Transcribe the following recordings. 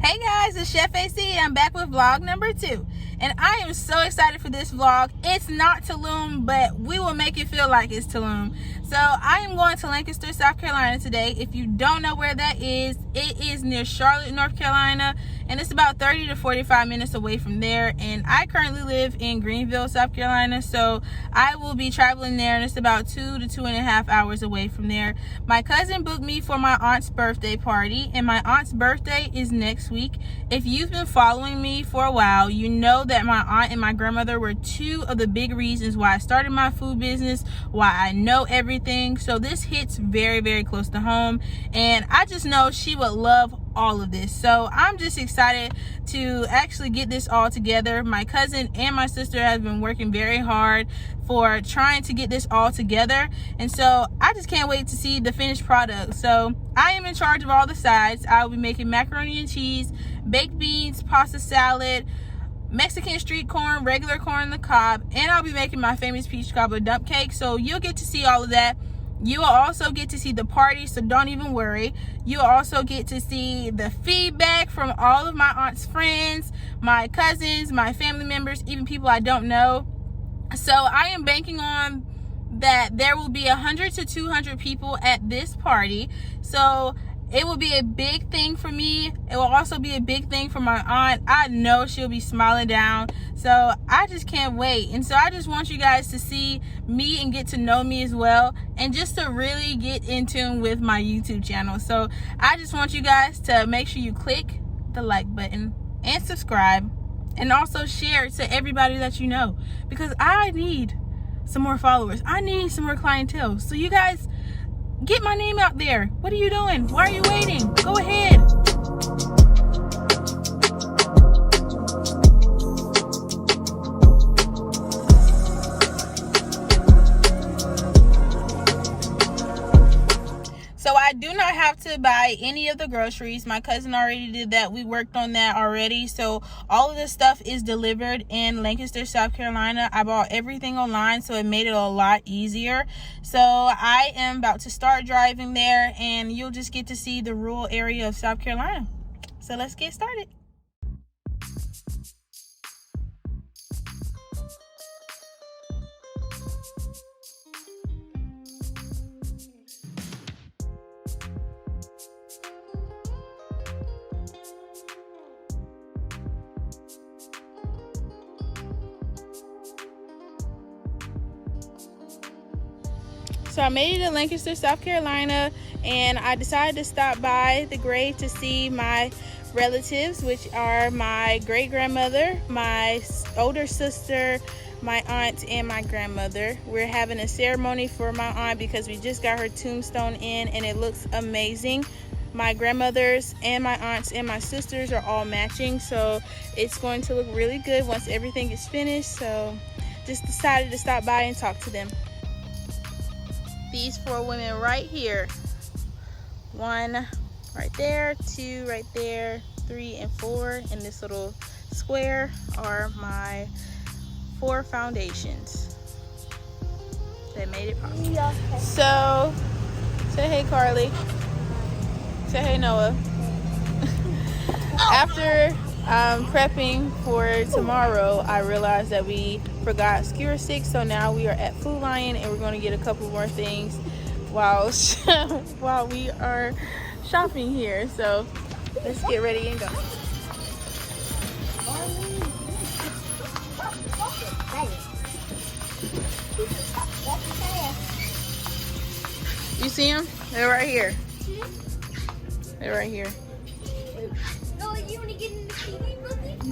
Hey guys, it's Chef AC. I'm back with vlog number 2. And I am so excited for this vlog. It's not Tulum, but we will make it feel like it's Tulum. So I am going to Lancaster, South Carolina today. If you don't know where that is, it is near Charlotte, North Carolina. And it's about 30 to 45 minutes away from there. And I currently live in Greenville, South Carolina. So I will be traveling there, and it's about 2 to 2.5 hours away from there. My cousin booked me for my aunt's birthday party, and my aunt's birthday is next week. If you've been following me for a while, you know that my aunt and my grandmother were two of the big reasons why I started my food business, why I know everything. So this hits very, very close to home, and I just know she would love all of this. So I'm just excited to actually get this all together. My cousin and my sister have been working very hard for trying to get this all together, and so I just can't wait to see the finished product. So I am in charge of all the sides. I will be making macaroni and cheese, baked beans, pasta salad, Mexican street corn, regular corn on the cob, and I'll be making my famous peach cobbler dump cake. So you'll get to see all of that. You will also get to see the party, so don't even worry. You'll also get to see the feedback from all of my aunt's friends, my cousins, my family members, even people I don't know. So I am banking on that there will be 100 to 200 people at this party. So it will be a big thing for me. It will also be a big thing for my aunt. I know she'll be smiling down. So I just can't wait. And so I just want you guys to see me and get to know me as well, and just to really get in tune with my YouTube channel. So I just want you guys to make sure you click the like button and subscribe, and also share it to everybody that you know, because I need some more followers. I need some more clientele. So you guys, get my name out there. What are you doing? Why are you waiting? Go ahead. So I do not have to buy any of the groceries. My cousin already did that. We worked on that already. So all of this stuff is delivered in Lancaster, South Carolina. I bought everything online, so it made it a lot easier. So I am about to start driving there, and you'll just get to see the rural area of South Carolina. So let's get started. So I made it to Lancaster, South Carolina, and I decided to stop by the grave to see my relatives, which are my great-grandmother, my older sister, my aunt, and my grandmother. We're having a ceremony for my aunt because we just got her tombstone in, and it looks amazing. My grandmothers and my aunts and my sisters are all matching, so it's going to look really good once everything is finished. So just decided to stop by and talk to them. These 4 women right here, 1 right there, 2 right there, 3 and 4 in this little square are my 4 foundations that made it possible. Yeah. So say hey, Carly. Say hey, Noah. After prepping for tomorrow, I realized that we forgot skewer sticks, so now we are at Food Lion, and we're going to get a couple more things while we are shopping here. So let's get ready and go. You see them? They're right here. They're right here. No, you want to get in the piggy bucket?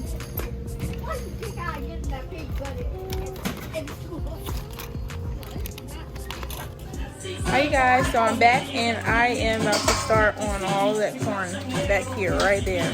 Why do you think I get in that piggy bucket? Hi guys, so I'm back, and I am about to start on all that corn back here, right there.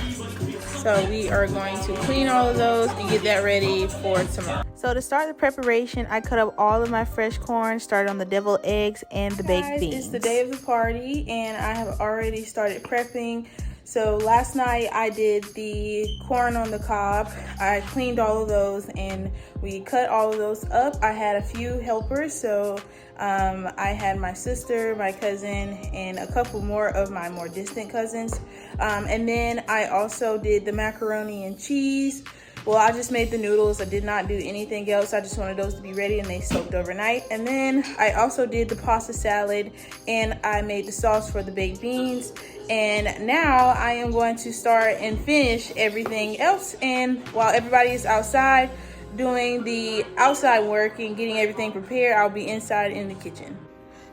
So we are going to clean all of those and get that ready for tomorrow. So to start the preparation, I cut up all of my fresh corn, started on the deviled eggs and the baked beans. It's the day of the party, and I have already started prepping So last night I did the corn on the cob. I cleaned all of those and we cut all of those up. I had a few helpers, so I had my sister, my cousin, and a couple more of my more distant cousins. And then I also did the macaroni and cheese. Well, I just made the noodles. I did not do anything else. I just wanted those to be ready and they soaked overnight. And then I also did the pasta salad and I made the sauce for the baked beans. And now I am going to start and finish everything else. And while everybody is outside doing the outside work and getting everything prepared, I'll be inside in the kitchen.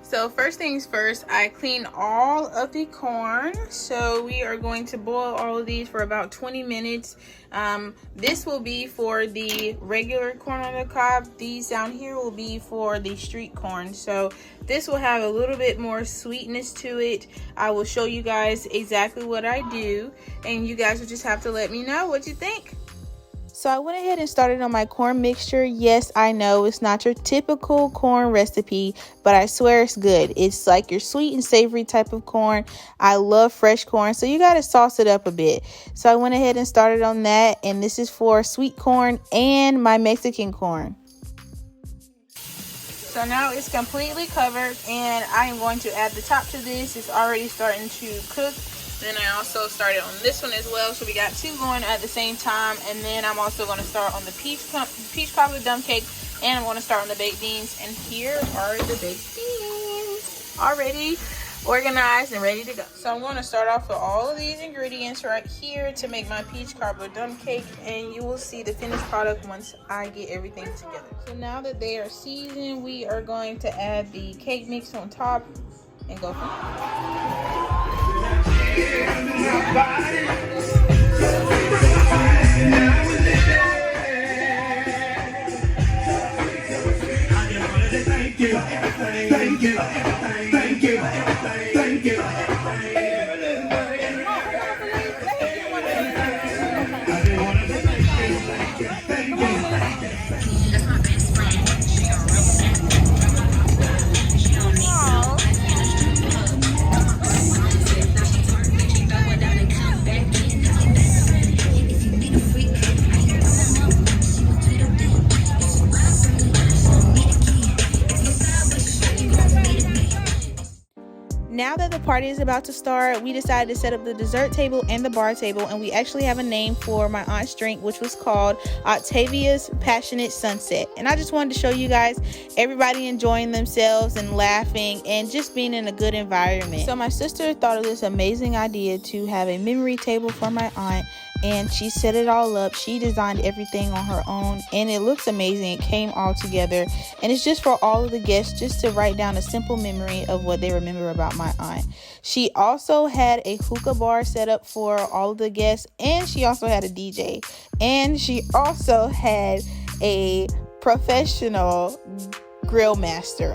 So first things first, I cleaned all of the corn. So we are going to boil all of these for about 20 minutes. This will be for the regular corn on the cob. These down here will be for the street corn. So this will have a little bit more sweetness to it. I will show you guys exactly what I do, and you guys will just have to let me know what you think. So I went ahead and started on my corn mixture. Yes, I know it's not your typical corn recipe, but I swear it's good. It's like your sweet and savory type of corn. I love fresh corn, so you got to sauce it up a bit. So I went ahead and started on that, and this is for sweet corn and my Mexican corn. So now it's completely covered, and I am going to add the top to this. It's already starting to cook. Then I also started on this one as well, so we got two going at the same time. And then I'm also going to start on the peach cobbler dump cake, and I'm going to start on the baked beans. And here are the baked beans, already organized and ready to go. So I'm going to start off with all of these ingredients right here to make my peach cobbler dump cake, and you will see the finished product once I get everything together. So now that they are seasoned, we are going to add the cake mix on top and go from there. Now that the party is about to start, we decided to set up the dessert table and the bar table, and we actually have a name for my aunt's drink, which was called Octavia's Passionate Sunset. And I just wanted to show you guys everybody enjoying themselves and laughing and just being in a good environment. So my sister thought of this amazing idea to have a memory table for my aunt, and she set it all up. She designed everything on her own, and it looks amazing. It came all together, and it's just for all of the guests just to write down a simple memory of what they remember about my aunt. She also had a hookah bar set up for all of the guests, and she also had a DJ, and she also had a professional grill master,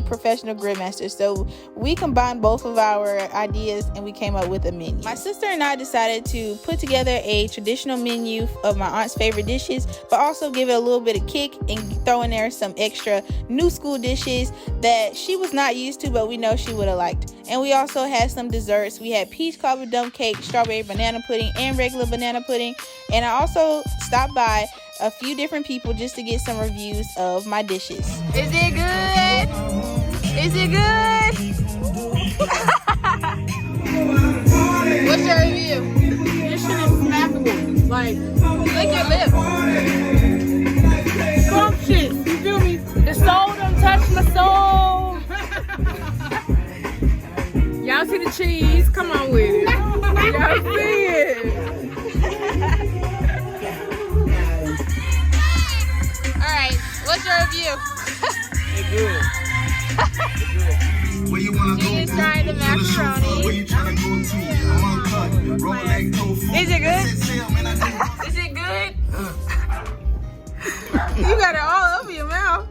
professional grill master. So we combined both of our ideas and we came up with a menu. My sister and I decided to put together a traditional menu of my aunt's favorite dishes, but also give it a little bit of kick and throw in there some extra new school dishes that she was not used to, but we know she would have liked. And we also had some desserts. We had peach cobbler dump cake, strawberry banana pudding, and regular banana pudding. And I also stopped by a few different people just to get some reviews of my dishes. Is it good? Is it good? What's your review? This shit is snappable. Like, Lick your lip. scrumptious. You feel me? The soul don't touch my soul. Y'all see the cheese? Come on with it. Y'all see it. Alright, what's your review? It's good. Where you wanna She go is to? trying the Where macaroni. you trying to go to? Uncut, roll like tofu. Is it good? Is it good? You got it all over your mouth.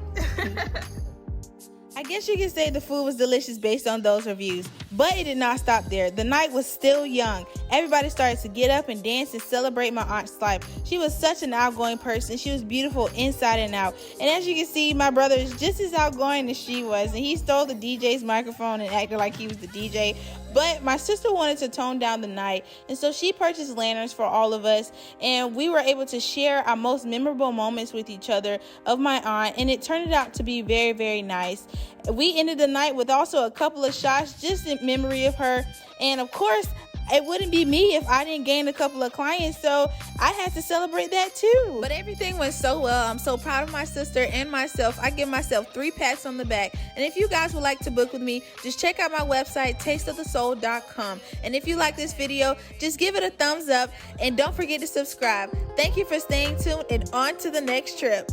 I guess you could say the food was delicious based on those reviews, but it did not stop there. The night was still young. Everybody started to get up and dance and celebrate my aunt's life. She was such an outgoing person. She was beautiful inside and out. And as you can see, my brother is just as outgoing as she was, and he stole the DJ's microphone and acted like he was the DJ. But my sister wanted to tone down the night, and so she purchased lanterns for all of us, and we were able to share our most memorable moments with each other of my aunt, and it turned out to be very, very nice. We ended the night with also a couple of shots just in memory of her, and of course, it wouldn't be me if I didn't gain a couple of clients, so I had to celebrate that too. But everything went so well. I'm so proud of my sister and myself. I give myself 3 pats on the back. And if you guys would like to book with me, just check out my website, tasteofthesoul.com. And if you like this video, just give it a thumbs up and don't forget to subscribe. Thank you for staying tuned, and on to the next trip.